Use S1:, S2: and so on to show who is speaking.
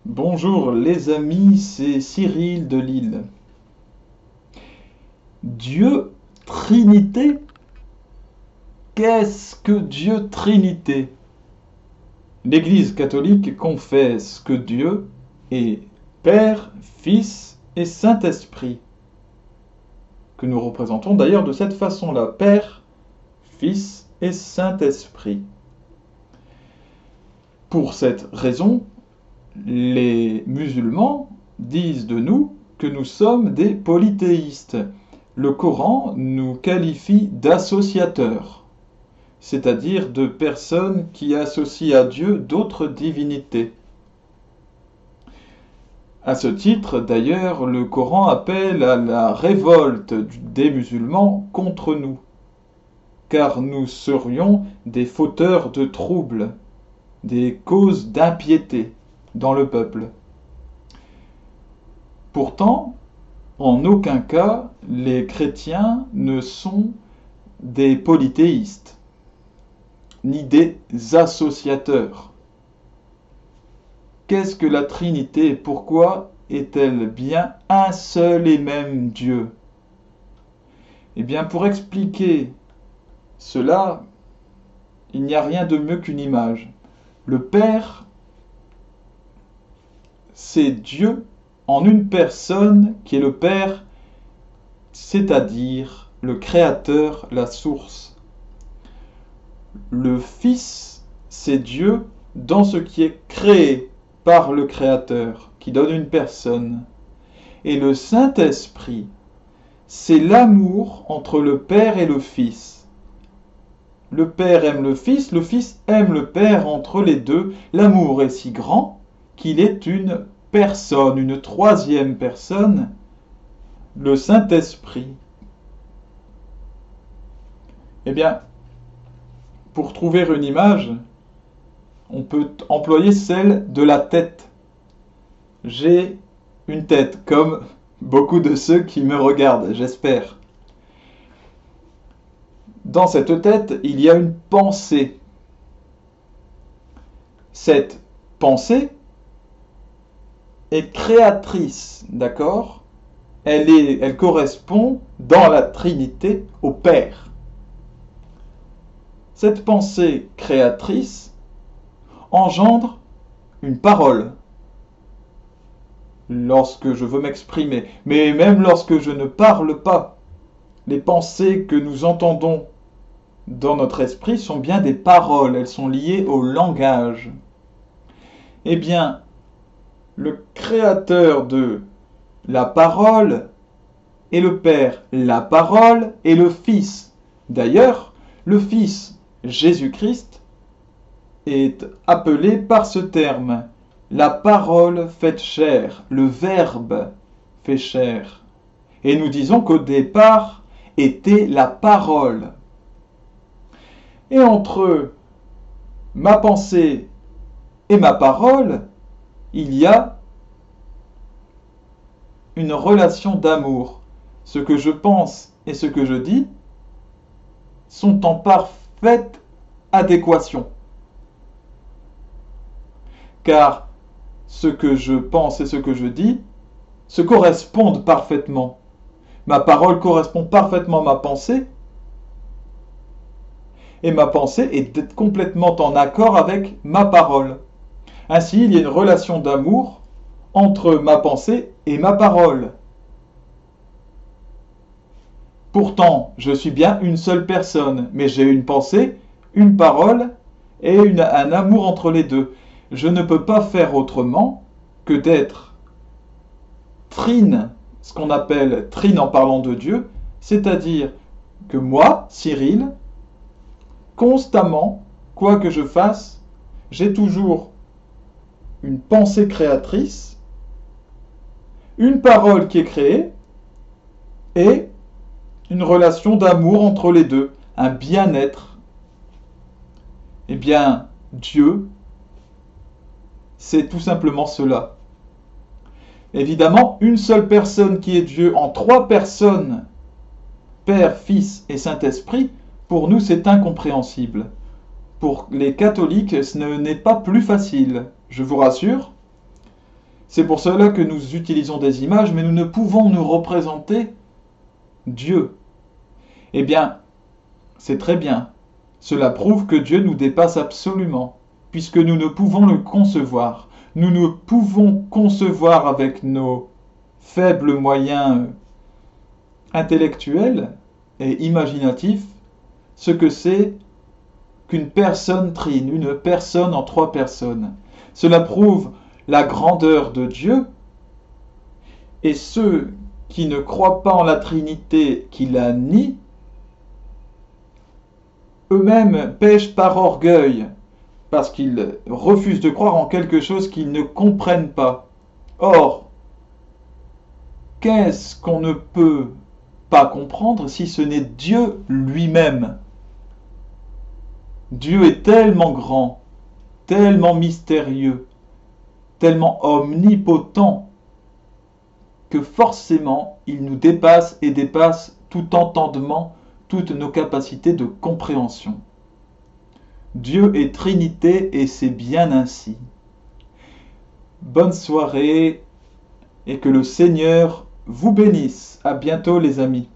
S1: Bonjour les amis, c'est Cyril de Lille. Dieu Trinité? Qu'est-ce que Dieu Trinité? L'Église catholique confesse que Dieu est Père, Fils et Saint-Esprit, que nous représentons d'ailleurs de cette façon-là, Père, Fils et Saint-Esprit. Pour cette raison, les musulmans disent de nous que nous sommes des polythéistes. Le Coran nous qualifie d'associateurs, c'est-à-dire de personnes qui associent à Dieu d'autres divinités. À ce titre, d'ailleurs, le Coran appelle à la révolte des musulmans contre nous, car nous serions des fauteurs de troubles, des causes d'impiété dans le peuple. Pourtant, en aucun cas, les chrétiens ne sont des polythéistes, ni des associateurs. Qu'est-ce que la Trinité et pourquoi est-elle bien un seul et même Dieu? Eh bien, pour expliquer cela, il n'y a rien de mieux qu'une image. Le Père, c'est Dieu en une personne qui est le Père, c'est-à-dire le Créateur, la source. Le Fils, c'est Dieu dans ce qui est créé par le Créateur, qui donne une personne. Et le Saint-Esprit, c'est l'amour entre le Père et le Fils. Le Père aime le Fils aime le Père, entre les deux. L'amour est si grand qu'il est une personne, une troisième personne, le Saint-Esprit. Eh bien, pour trouver une image, on peut employer celle de la tête. J'ai une tête, comme beaucoup de ceux qui me regardent, j'espère. Dans cette tête, il y a une pensée. Cette pensée est créatrice, d'accord? Elle correspond dans la Trinité au Père. Cette pensée créatrice engendre une parole lorsque je veux m'exprimer, mais même lorsque je ne parle pas. Les pensées que nous entendons dans notre esprit sont bien des paroles, elles sont liées au langage. Eh bien, le créateur de la parole est le Père, la parole est le Fils. D'ailleurs, le Fils, Jésus-Christ, est appelé par ce terme, la parole faite chair, le Verbe fait chair. Et nous disons qu'au départ était la parole. Et entre ma pensée et ma parole, il y a une relation d'amour. Ce que je pense et ce que je dis sont en parfaite adéquation. Car ce que je pense et ce que je dis se correspondent parfaitement. Ma parole correspond parfaitement à ma pensée, et ma pensée est complètement en accord avec ma parole. Ainsi, il y a une relation d'amour entre ma pensée et ma parole. Pourtant, je suis bien une seule personne, mais j'ai une pensée, une parole et un amour entre les deux. Je ne peux pas faire autrement que d'être trine, ce qu'on appelle trine en parlant de Dieu, c'est-à-dire que moi, Cyril, constamment, quoi que je fasse, j'ai toujours une pensée créatrice, une parole qui est créée et une relation d'amour entre les deux, un bien-être. Eh bien, Dieu, c'est tout simplement cela. Évidemment, une seule personne qui est Dieu en trois personnes, Père, Fils et Saint-Esprit, pour nous c'est incompréhensible. Pour les catholiques, ce n'est pas plus facile, je vous rassure. C'est pour cela que nous utilisons des images, mais nous ne pouvons nous représenter Dieu. Eh bien, c'est très bien. Cela prouve que Dieu nous dépasse absolument, puisque nous ne pouvons le concevoir. Nous ne pouvons concevoir avec nos faibles moyens intellectuels et imaginatifs ce que c'est qu'une personne trine, une personne en trois personnes. Cela prouve la grandeur de Dieu, et ceux qui ne croient pas en la Trinité, qui la nient, eux-mêmes pêchent par orgueil, parce qu'ils refusent de croire en quelque chose qu'ils ne comprennent pas. Or, qu'est-ce qu'on ne peut pas comprendre si ce n'est Dieu lui-même? Dieu est tellement grand, tellement mystérieux, tellement omnipotent, que forcément il nous dépasse et dépasse tout entendement, toutes nos capacités de compréhension. Dieu est Trinité et c'est bien ainsi. Bonne soirée et que le Seigneur vous bénisse. À bientôt les amis.